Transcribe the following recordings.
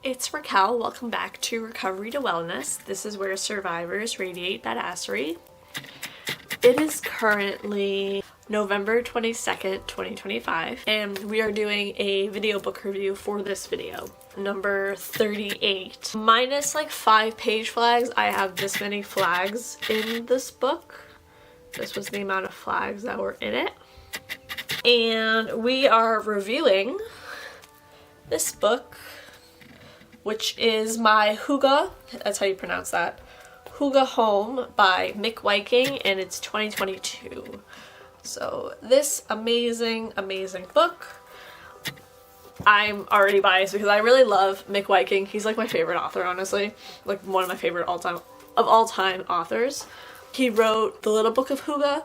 it's Raquel. Welcome back to Recovery to Wellness. This is where survivors radiate badassery. It is currently November 22nd, 2025, and we are doing a video book review for this video, number 38. Minus like 5 page flags, I have this many flags in this book. This was the amount of flags that were in it. And we are reviewing this book, which is my Hygge, that's how you pronounce that, Hygge Home by Mick Viking, and it's 2022. So this amazing, amazing book. I'm already biased because I really love Mick Viking. He's like my favorite author, honestly. Like one of my favorite all-time authors. He wrote The Little Book of Hygge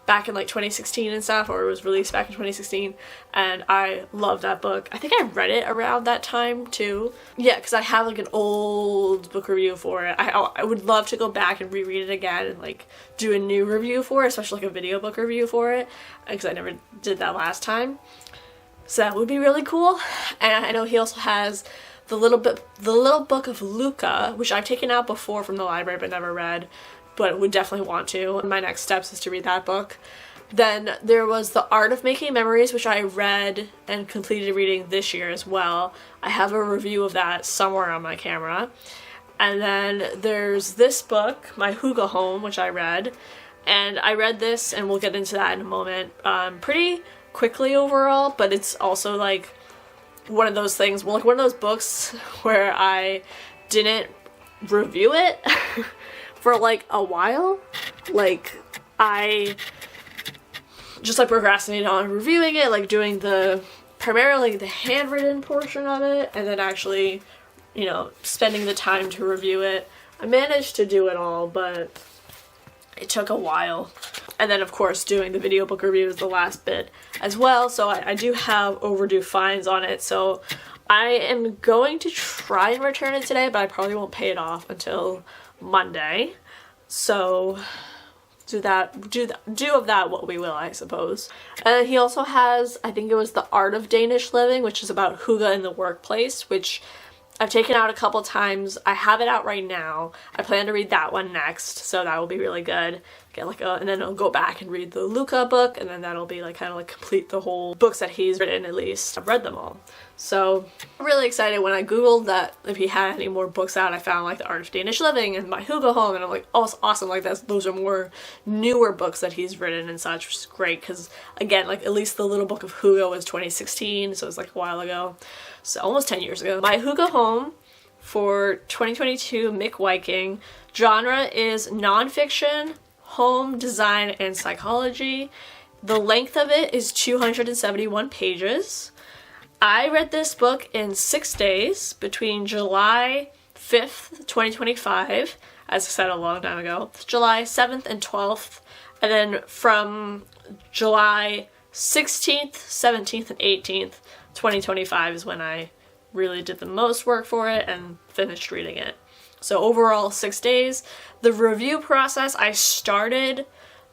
back in like 2016 and stuff, or it was released back in 2016, and I love that book. I think I read it around that time too. Yeah, because I have like an old book review for it. I would love to go back and reread it again and like do a new review for it, especially like a video book review for it, because I never did that last time. So that would be really cool. And I know he also has The Little Book of Luca, which I've taken out before from the library but never read, but would definitely want to. My next steps is to read that book. Then there was The Art of Making Memories, which I read and completed reading this year as well. I have a review of that somewhere on my camera. And then there's this book, my Hygge Home, which I read. And I read this, and we'll get into that in a moment, pretty quickly overall, but it's also like one of those things, well, like one of those books where I didn't review it for like a while. Like I just like procrastinated on reviewing it, like doing primarily the handwritten portion of it, and then actually, you know, spending the time to review it. I managed to do it all, but it took a while. And then of course doing the video book review is the last bit as well, so I do have overdue fines on it, so I am going to try and return it today, but I probably won't pay it off until Monday. So do of that what we will, I suppose. And he also has, I think it was The Art of Danish Living, which is about hygge in the workplace, which I've taken out a couple times. I have it out right now. I plan to read that one next, so that will be really good. Get like and then I'll go back and read the Luca book, and then that'll be like kind of like complete the whole books that he's written. At least I've read them all, so I'm really excited. When I googled that if he had any more books out, I found like The Art of Danish Living and my Hygge Home, and I'm like, oh, it's awesome. Like those are more newer books that he's written and such, which is great because again, like at least The Little Book of Hygge was 2016, so it's like a while ago, so almost 10 years ago. My Hygge Home for 2022, Mick Viking. Genre is nonfiction, home design, and psychology. The length of it is 271 pages. I read this book in 6 days between July 5th, 2025, as I said a long time ago, July 7th and 12th, and then from July 16th, 17th, and 18th, 2025 is when I really did the most work for it and finished reading it. So overall 6 days. The review process, I started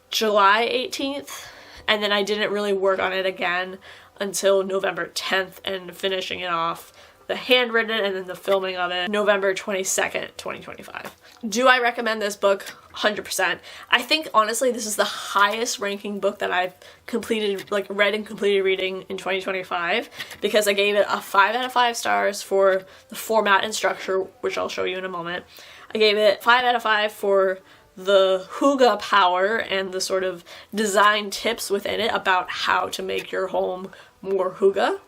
July 18th, and then I didn't really work on it again until November 10th, and finishing it off, the handwritten and then the filming of it, November 22nd, 2025. Do I recommend this book? 100%. I think honestly this is the highest ranking book that I've completed, like read and completed reading in 2025, because I gave it a 5 out of 5 stars for the format and structure, which I'll show you in a moment. I gave it 5 out of 5 for the hygge power and the sort of design tips within it about how to make your home more hygge.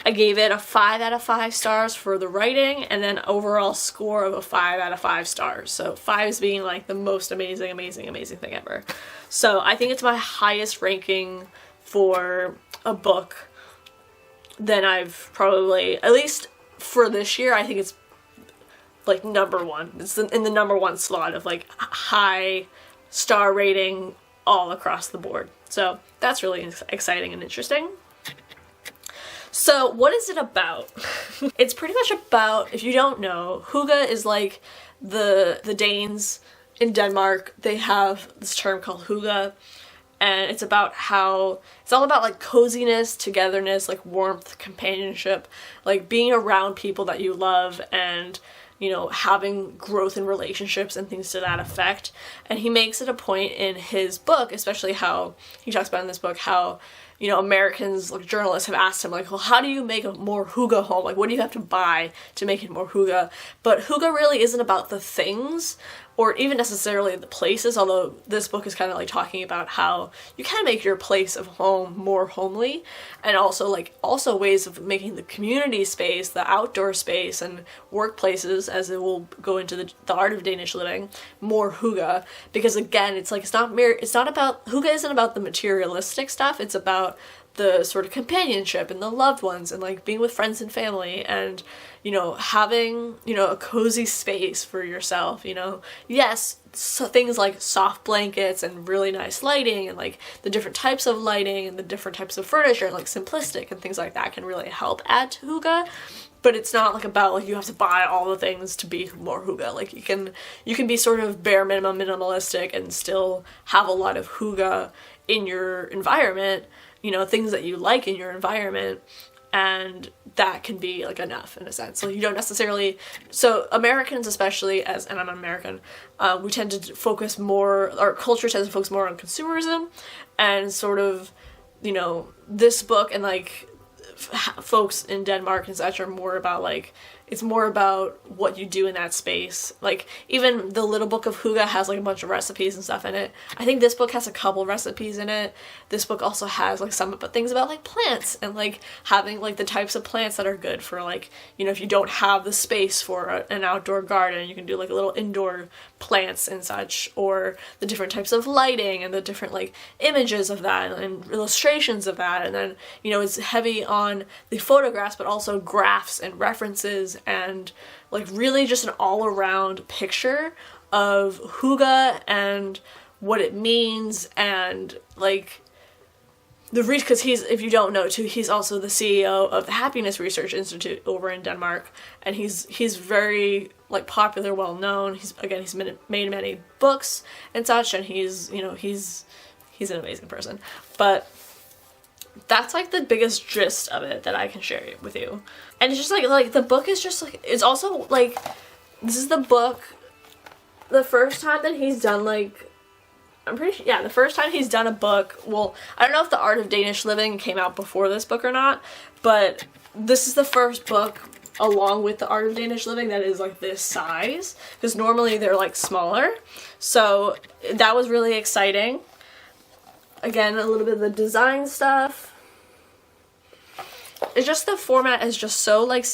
I gave it a 5 out of 5 stars for the writing, and then overall score of a 5 out of 5 stars. So 5s being like the most amazing, amazing, amazing thing ever. So I think it's my highest ranking for a book than I've probably, at least for this year, I think it's like #1. It's in the #1 slot of like high star rating all across the board. So that's really exciting and interesting. So what is it about? It's pretty much about, if you don't know, hygge is like the Danes in Denmark. They have this term called hygge, and it's all about like coziness, togetherness, like warmth, companionship, like being around people that you love, and you know, having growth in relationships and things to that effect. And he makes it a point in his book, especially how he talks about in this book, how, you know, Americans, like journalists, have asked him, like, well, how do you make a more hygge home? Like, what do you have to buy to make it more hygge? But hygge really isn't about the things, or even necessarily the places, although this book is kind of like talking about how you can make your place of home more homely, and also ways of making the community space, the outdoor space, and workplaces, as it will go into the art of Danish living, more hygge. Because again, it's not about, hygge isn't about the materialistic stuff, it's about the sort of companionship and the loved ones, and like being with friends and family, and you know, having, you know, a cozy space for yourself, you know. Yes, so things like soft blankets and really nice lighting, and like the different types of lighting and the different types of furniture, and like simplistic and things like that can really help add to hygge. But it's not like about like you have to buy all the things to be more hygge. Like you can be sort of bare minimum minimalistic and still have a lot of hygge in your environment, you know, things that you like in your environment, and that can be like enough in a sense. So you don't necessarily, so Americans especially, and I'm an American, we tend to focus more, our culture tends to focus more on consumerism, and sort of, you know, this book and like folks in Denmark and such are more about like, it's more about what you do in that space. Like, even the Little Book of Hygge has like a bunch of recipes and stuff in it. I think this book has a couple recipes in it. This book also has like some things about like plants, and like having like the types of plants that are good for like, you know, if you don't have the space for an outdoor garden, you can do like little indoor plants and such, or the different types of lighting and the different like images of that and illustrations of that. And then, you know, it's heavy on the photographs, but also graphs and references, and like really just an all-around picture of hygge and what it means. And like because he's, if you don't know too, he's also the CEO of the Happiness Research Institute over in Denmark, and he's very like popular, well known. He's made many books and such, and he's, you know, he's an amazing person. But that's like the biggest gist of it that I can share with you. And it's just like the book is just like, it's also like, this is the book, the first time that he's done like, I'm pretty sure, yeah, the first time he's done a book, well, I don't know if The Art of Danish Living came out before this book or not, but this is the first book along with The Art of Danish Living that is like this size, because normally they're like smaller. So that was really exciting. Again, a little bit of the design stuff. It's just, the format is just so like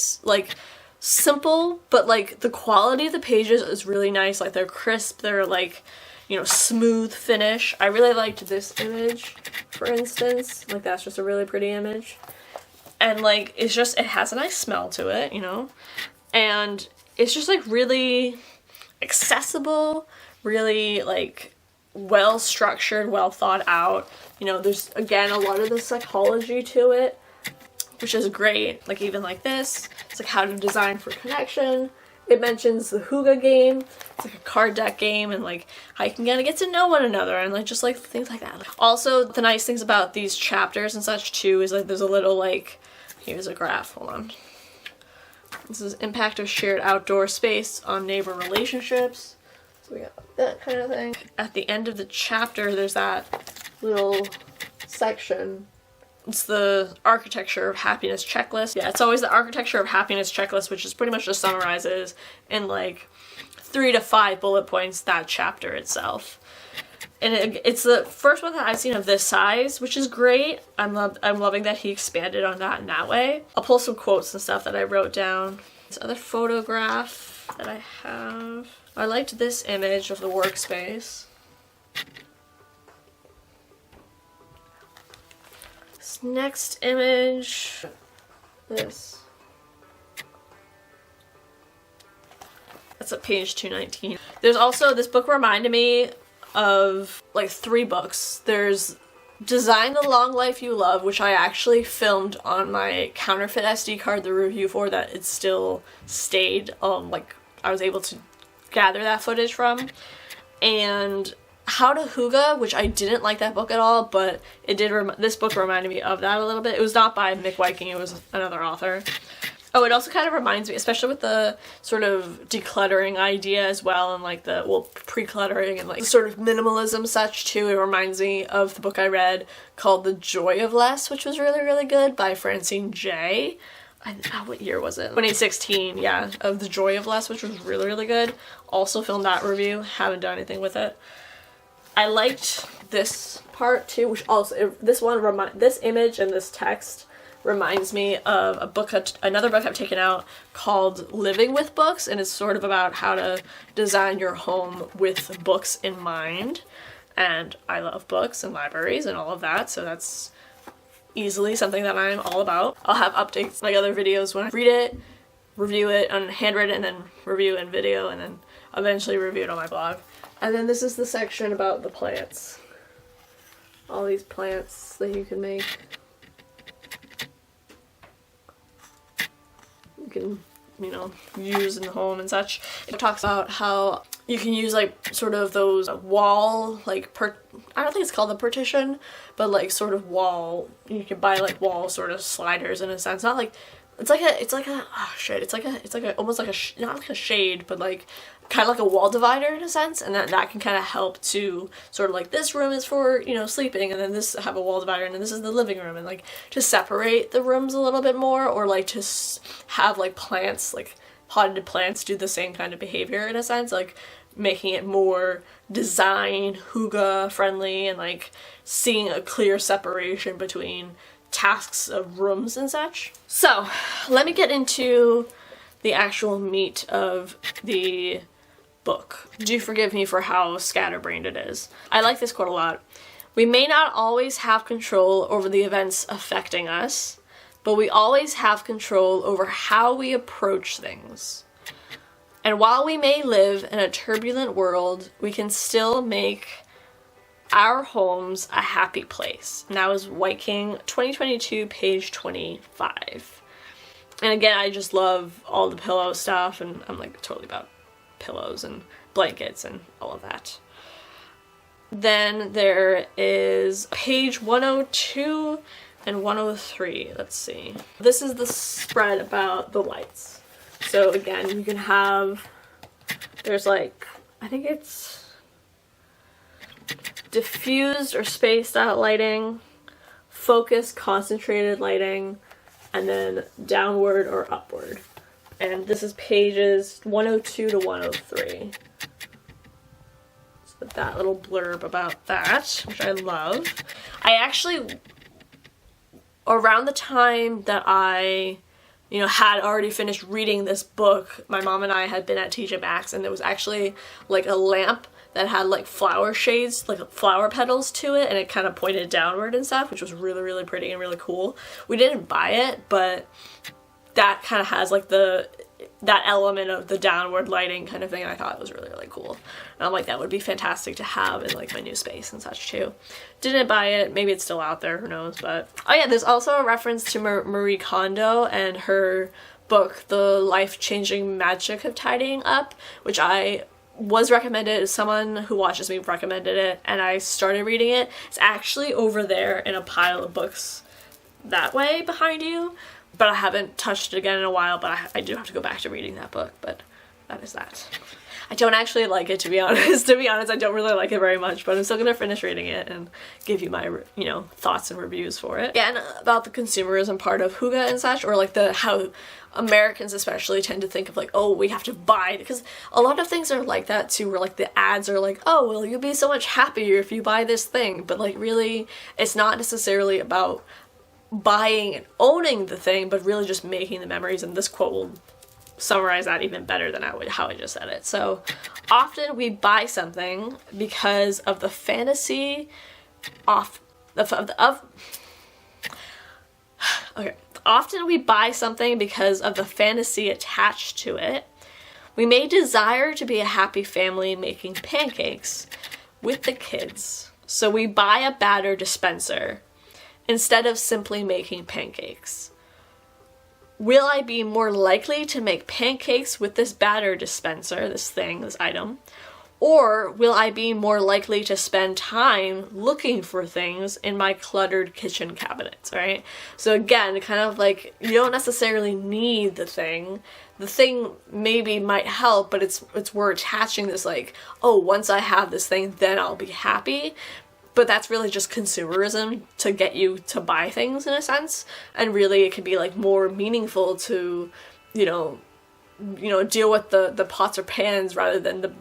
simple, but like the quality of the pages is really nice. Like they're crisp, they're like, you know, smooth finish. I really liked this image, for instance. Like that's just a really pretty image. And like, it's just, it has a nice smell to it, you know? And it's just like really accessible, really like well structured, well thought out. You know, there's again a lot of the psychology to it, which is great. Like even like this, it's like how to design for connection. It mentions the hygge game. It's like a card deck game, and like how you can kind of get to know one another, and like just like things like that. Also, the nice things about these chapters and such too is like there's a little like, here's a graph, hold on. This is impact of shared outdoor space on neighbor relationships. So we got that kind of thing. At the end of the chapter, there's that little section. It's the architecture of happiness checklist. Yeah, it's always the architecture of happiness checklist, which is pretty much just summarizes in like 3 to 5 bullet points that chapter itself. And it's the first one that I've seen of this size, which is great. I'm loving that he expanded on that in that way. I'll pull some quotes and stuff that I wrote down. This other photograph that I have. I liked this image of the workspace. This next image, this. That's at page 219. There's also, this book reminded me of like 3 books. There's Design the Long Life You Love, which I actually filmed on my counterfeit SD card, the review for that it still stayed. Like I was able to gather that footage from. And How to Hygge, which I didn't like that book at all, but it did. This book reminded me of that a little bit. It was not by Mick Viking, it was another author. Oh, it also kind of reminds me, especially with the sort of decluttering idea as well, and like the, well, pre-cluttering and like sort of minimalism such too. It reminds me of the book I read called The Joy of Less, which was really, really good, by Francine J. What year was it? 2016, yeah, of The Joy of Less, which was really, really good. Also filmed that review, haven't done anything with it. I liked this part too, which also, this image and this text reminds me of a book, another book I've taken out called Living with Books, and it's sort of about how to design your home with books in mind. And I love books and libraries and all of that, so that's easily something that I'm all about. I'll have updates like other videos when I read it, review it on handwritten, and then review in video, and then eventually review it on my blog. And then this is the section about the plants. All these plants that you can make. You can, you know, use in the home and such. It talks about how you can use like sort of those wall, like, I don't think it's called a partition, but like sort of wall, you can buy like wall sort of sliders in a sense. Not like, it's like a, oh shit, it's like a, almost like a, not like a shade, but like kind of like a wall divider in a sense, and that can kind of help to sort of like, this room is for, you know, sleeping, and then this have a wall divider, and then this is the living room, and like to separate the rooms a little bit more, or like to have like plants, like potted plants do the same kind of behavior in a sense, like making it more design Hygge friendly, and like seeing a clear separation between tasks of rooms and such. So let me get into the actual meat of the book. Do forgive me for how scatterbrained it is. I like this quote a lot. We may not always have control over the events affecting us, but we always have control over how we approach things. And while we may live in a turbulent world, we can still make our homes a happy place. And that was Viking 2022, page 25. And again, I just love all the pillow stuff, and I'm like totally about pillows and blankets and all of that. Then there is page 102 and 103. Let's see. This is the spread about the lights. So again, you can have, there's like, I think it's diffused or spaced out lighting, focused concentrated lighting, and then downward or upward. And this is pages 102 to 103. So that little blurb about that, which I love. I actually, around the time that I, you know, had already finished reading this book, my mom and I had been at TJ Maxx, and there was actually like a lamp that had like flower shades, like flower petals to it, and it kind of pointed downward and stuff, which was really, really pretty and really cool. We didn't buy it, but that kind of has like that element of the downward lighting kind of thing, and I thought it was really, really cool. And I'm like, that would be fantastic to have in like my new space and such too. Didn't buy it, maybe it's still out there, who knows, but... Oh yeah, there's also a reference to Marie Kondo and her book, The Life-Changing Magic of Tidying Up, which I was recommended, someone who watches me recommended it, and I started reading it. It's actually over there in a pile of books that way behind you, but I haven't touched it again in a while, but I do have to go back to reading that book, but that is that. I don't actually like it, to be honest. To be honest, I don't really like it very much, but I'm still gonna finish reading it and give you my, you know, thoughts and reviews for it. Yeah, and about the consumerism part of Hygge and such, or like how Americans especially tend to think of like, oh, we have to buy, because a lot of things are like that too, where like the ads are like, oh, well, you'll be so much happier if you buy this thing, but like really, it's not necessarily about buying and owning the thing, but really just making the memories, and this quote will summarize that even better than how I just said it. So often we buy something because of the fantasy Often we buy something because of the fantasy attached to it. We may desire to be a happy family making pancakes with the kids, so we buy a batter dispenser instead of simply making pancakes. Will I be more likely to make pancakes with this batter dispenser, this thing, this item, Or will I be more likely to spend time looking for things in my cluttered kitchen cabinets, right? So again, kind of like, you don't necessarily need the thing. The thing maybe might help, but it's we're attaching this like, oh, once I have this thing, then I'll be happy. But that's really just consumerism to get you to buy things in a sense. And really it can be like more meaningful to, you know, deal with the pots or pans rather than the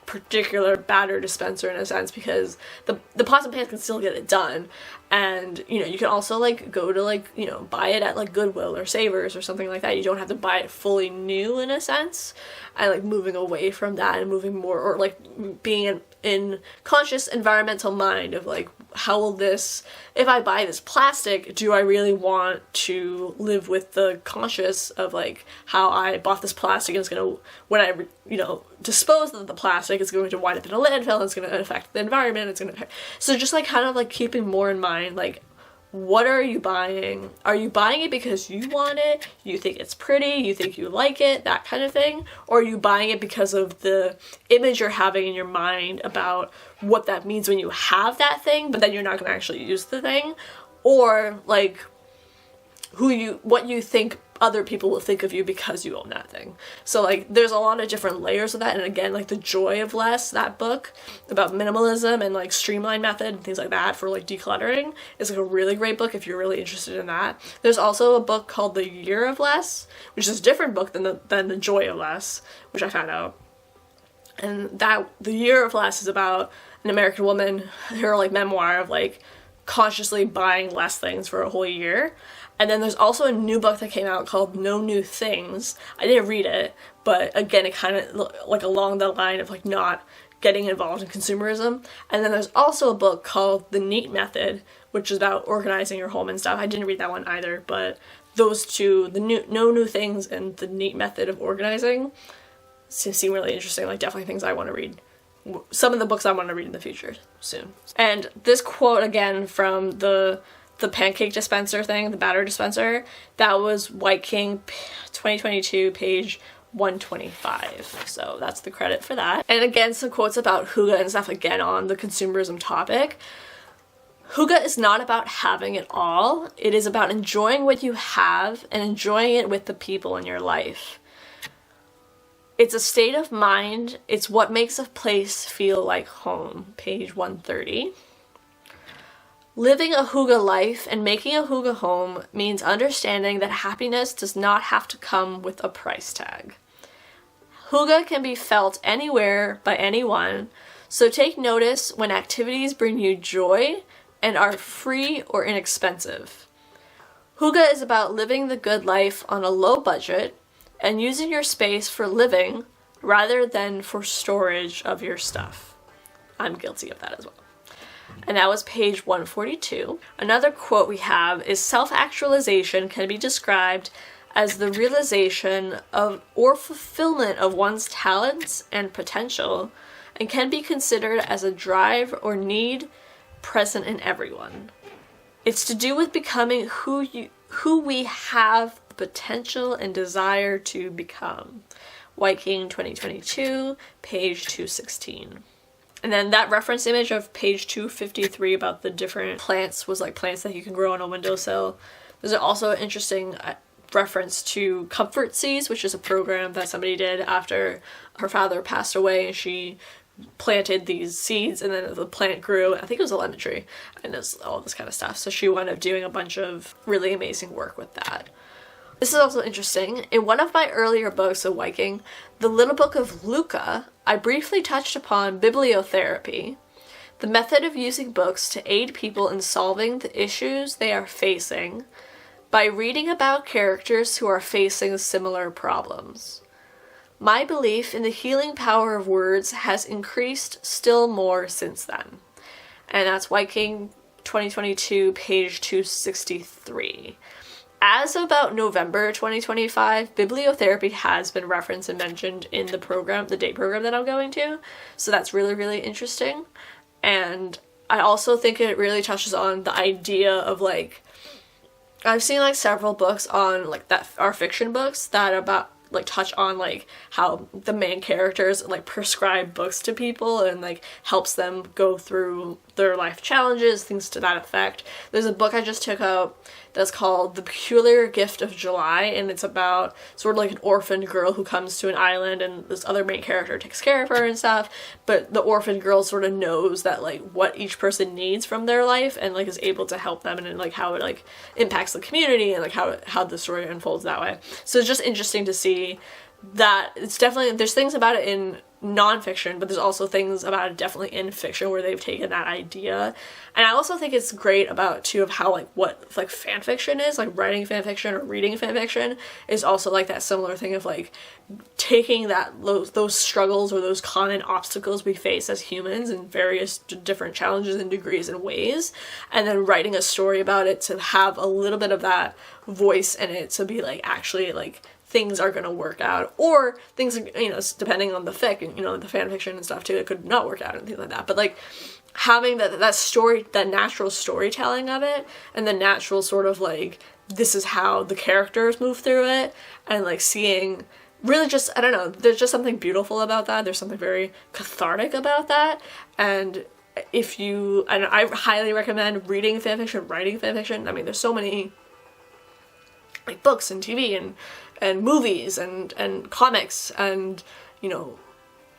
particular batter dispenser in a sense, because the pots and pans can still get it done. And, you know, you can also like go to like, you know, buy it at like Goodwill or Savers or something like that. You don't have to buy it fully new in a sense. And like moving away from that and moving more, or like being in conscious environmental mind of like, how will this, if I buy this plastic, do I really want to live with the conscious of like how I bought this plastic and it's gonna, when I, you know, dispose of the plastic, it's going to wind up in a landfill, it's gonna affect the environment, it's gonna affect, so just like kind of like keeping more in mind, like, what are you buying? Are you buying it because you want it, you think it's pretty, you think you like it, that kind of thing? Or are you buying it because of the image you're having in your mind about what that means when you have that thing, but then you're not going to actually use the thing? Or like what you think other people will think of you because you own that thing. So like there's a lot of different layers of that. And again, like The Joy of Less, that book about minimalism and like streamline method and things like that for like decluttering, is like a really great book if you're really interested in that. There's also a book called The Year of Less, which is a different book than the Joy of Less, which I found out. And that The Year of Less is about an American woman, her like memoir of like consciously buying less things for a whole year. And then there's also a new book that came out called No New Things. I didn't read it, but again, it kind of like along the line of like not getting involved in consumerism. And then there's also a book called The Neat Method, which is about organizing your home and stuff. I didn't read that one either, but those two, No New Things and The Neat Method of Organizing, seem really interesting. Like definitely things I want to read. Some of the books I want to read in the future soon. And this quote again from the pancake dispenser thing, the batter dispenser, that was White King 2022, page 125. So that's the credit for that. And again, some quotes about Hygge and stuff again on the consumerism topic. Hygge is not about having it all. It is about enjoying what you have and enjoying it with the people in your life. It's a state of mind. It's what makes a place feel like home, page 130. Living a Hygge life and making a Hygge home means understanding that happiness does not have to come with a price tag. Hygge can be felt anywhere by anyone, so take notice when activities bring you joy and are free or inexpensive. Hygge is about living the good life on a low budget and using your space for living rather than for storage of your stuff. I'm guilty of that as well. And that was page 142. Another quote we have is, self-actualization can be described as the realization of or fulfillment of one's talents and potential, and can be considered as a drive or need present in everyone. It's to do with becoming who we have the potential and desire to become. White King 2022, page 216. And then that reference image of page 253 about the different plants was like plants that you can grow on a windowsill. There's also an interesting reference to Comfort Seeds, which is a program that somebody did after her father passed away, and she planted these seeds and then the plant grew. I think it was a lemon tree and it's all this kind of stuff. So she wound up doing a bunch of really amazing work with that. This is also interesting. In one of my earlier books of White King, The Little Book of Luca, I briefly touched upon bibliotherapy, the method of using books to aid people in solving the issues they are facing by reading about characters who are facing similar problems. My belief in the healing power of words has increased still more since then. And that's White King 2022, page 263. As of about November 2025, bibliotherapy has been referenced and mentioned in the program, the day program that I'm going to. So that's really, really interesting. And I also think it really touches on the idea of like, I've seen like several books on like that are fiction books that like touch on like how the main characters like prescribe books to people and like helps them go through their life challenges, things to that effect. There's a book I just took out that's called The Peculiar Gift of July, and it's about sort of like an orphaned girl who comes to an island and this other main character takes care of her and stuff, but the orphaned girl sort of knows that like what each person needs from their life and like is able to help them, and like how it like impacts the community and like how the story unfolds that way. So it's just interesting to see that it's definitely, there's things about it in nonfiction, but there's also things about it definitely in fiction where they've taken that idea. And I also think it's great about too of how like what like fan fiction is, like writing fan fiction or reading fan fiction is also like that similar thing of like taking that those struggles or those common obstacles we face as humans in various different challenges and degrees and ways, and then writing a story about it to have a little bit of that voice in it, to be like actually like things are going to work out, or things, you know, depending on the fic and, you know, the fan fiction and stuff too, it could not work out and things like that. But like having that story, that natural storytelling of it, and the natural sort of like, this is how the characters move through it, and like seeing really just, I don't know, there's just something beautiful about that. There's something very cathartic about that. And if you, and I highly recommend reading fanfiction, writing fanfiction. I mean, there's so many like books and TV and movies and comics and, you know,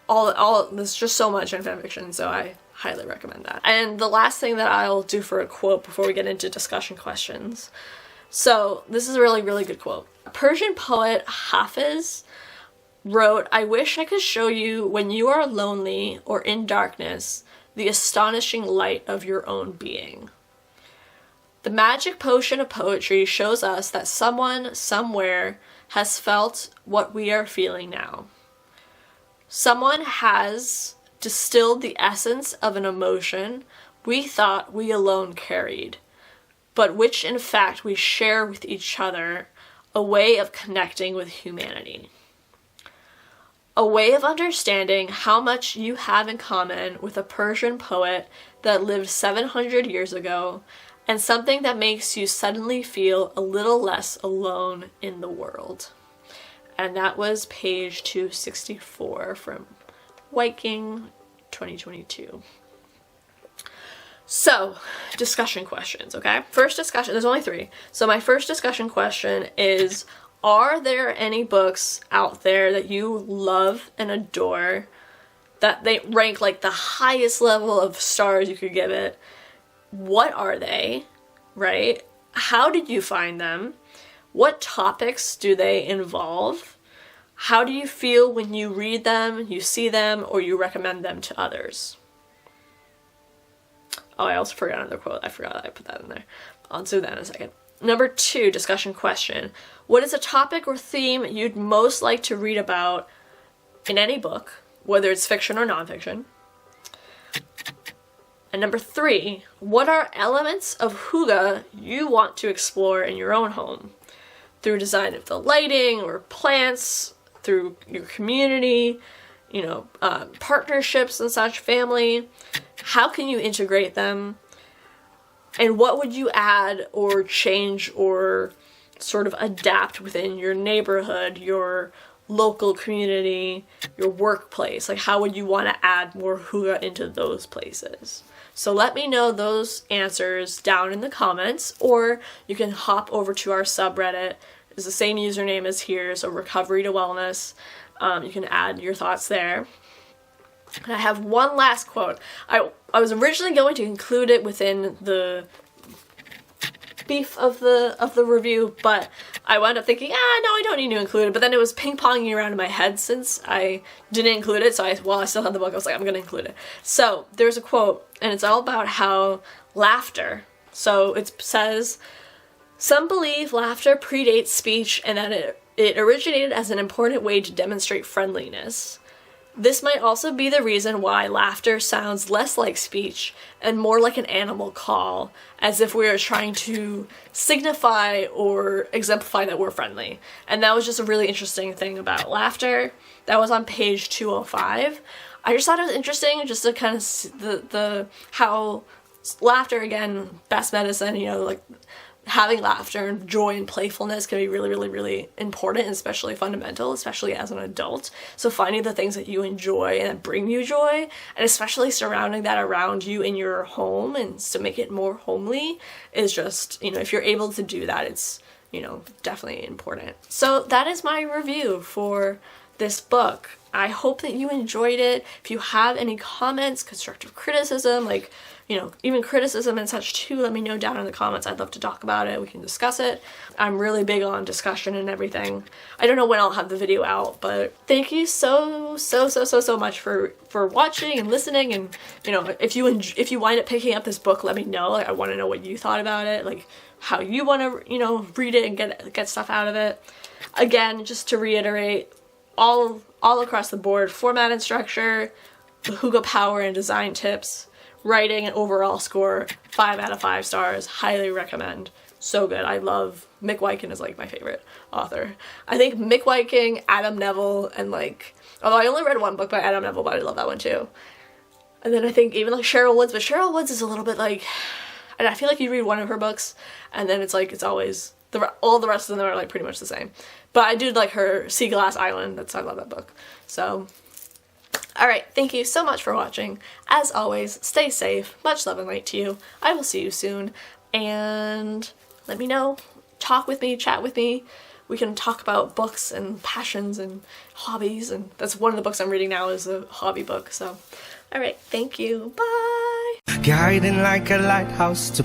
all there's just so much in fanfiction, so I highly recommend that. And the last thing that I'll do for a quote before we get into discussion questions. So this is a really, really good quote. Persian poet Hafiz wrote, "I wish I could show you when you are lonely or in darkness the astonishing light of your own being. The magic potion of poetry shows us that someone somewhere has felt what we are feeling now. Someone has distilled the essence of an emotion we thought we alone carried, but which in fact we share with each other, a way of connecting with humanity. A way of understanding how much you have in common with a Persian poet that lived 700 years ago, and something that makes you suddenly feel a little less alone in the world." And that was page 264 from White King 2022. So, discussion questions, okay? First discussion, there's only 3. So my first discussion question is, are there any books out there that you love and adore that they rank like the highest level of stars you could give it? What are they, right? How did you find them? What topics do they involve? How do you feel when you read them, you see them, or you recommend them to others? Oh, I also forgot another quote. I forgot I put that in there. I'll do that in a second. Number 2, discussion question. What is a topic or theme you'd most like to read about in any book, whether it's fiction or nonfiction? And number 3, what are elements of hygge you want to explore in your own home? Through design of the lighting or plants, through your community, you know, partnerships and such, family. How can you integrate them? And what would you add or change or sort of adapt within your neighborhood, your local community, your workplace? Like, how would you want to add more hygge into those places? So let me know those answers down in the comments, or you can hop over to our subreddit. It's the same username as here, so Recovery to Wellness. You can add your thoughts there. And I have one last quote. I was originally going to include it within the beef of the review, but I wound up thinking, no, I don't need to include it. But then it was ping-ponging around in my head since I didn't include it, so while I still had the book, I was like, I'm going to include it. So there's a quote, and it's all about how laughter, so it says, "Some believe laughter predates speech and that it originated as an important way to demonstrate friendliness. This might also be the reason why laughter sounds less like speech and more like an animal call, as if we are trying to signify or exemplify that we're friendly." And that was just a really interesting thing about laughter. That was on page 205. I just thought it was interesting just to kind of see the how laughter, again, best medicine, you know, like having laughter and joy and playfulness can be really, really, really important, and especially fundamental, especially as an adult. So finding the things that you enjoy and that bring you joy, and especially surrounding that around you in your home and to make it more homely is just, you know, if you're able to do that, it's, you know, definitely important. So that is my review for this book. I hope that you enjoyed it. If you have any comments, constructive criticism, like, you know, even criticism and such too, let me know down in the comments. I'd love to talk about it. We can discuss it. I'm really big on discussion and everything. I don't know when I'll have the video out, but thank you so much for watching and listening. And, you know, if you wind up picking up this book, let me know. Like, I want to know what you thought about it, like how you want to, you know, read it and get stuff out of it. Again, just to reiterate, all across the board, format and structure, the Hygge power and design tips, writing and overall score, 5 out of 5 stars. Highly recommend. So good. I love Mick Wyken is like my favorite author. I think Mick Wyken, Adam Neville, and like, although I only read one book by Adam Neville, but I love that one too. And then I think even like Cheryl Woods, but Cheryl Woods is a little bit like, and I feel like you read one of her books and then it's like, it's always, all the rest of them are like pretty much the same. But I do like her Sea Glass Island. I love that book. So, alright, thank you so much for watching. As always, stay safe. Much love and light to you. I will see you soon. And let me know. Talk with me. Chat with me. We can talk about books and passions and hobbies. And that's one of the books I'm reading now is a hobby book. So, alright, thank you. Bye! Guiding like a lighthouse to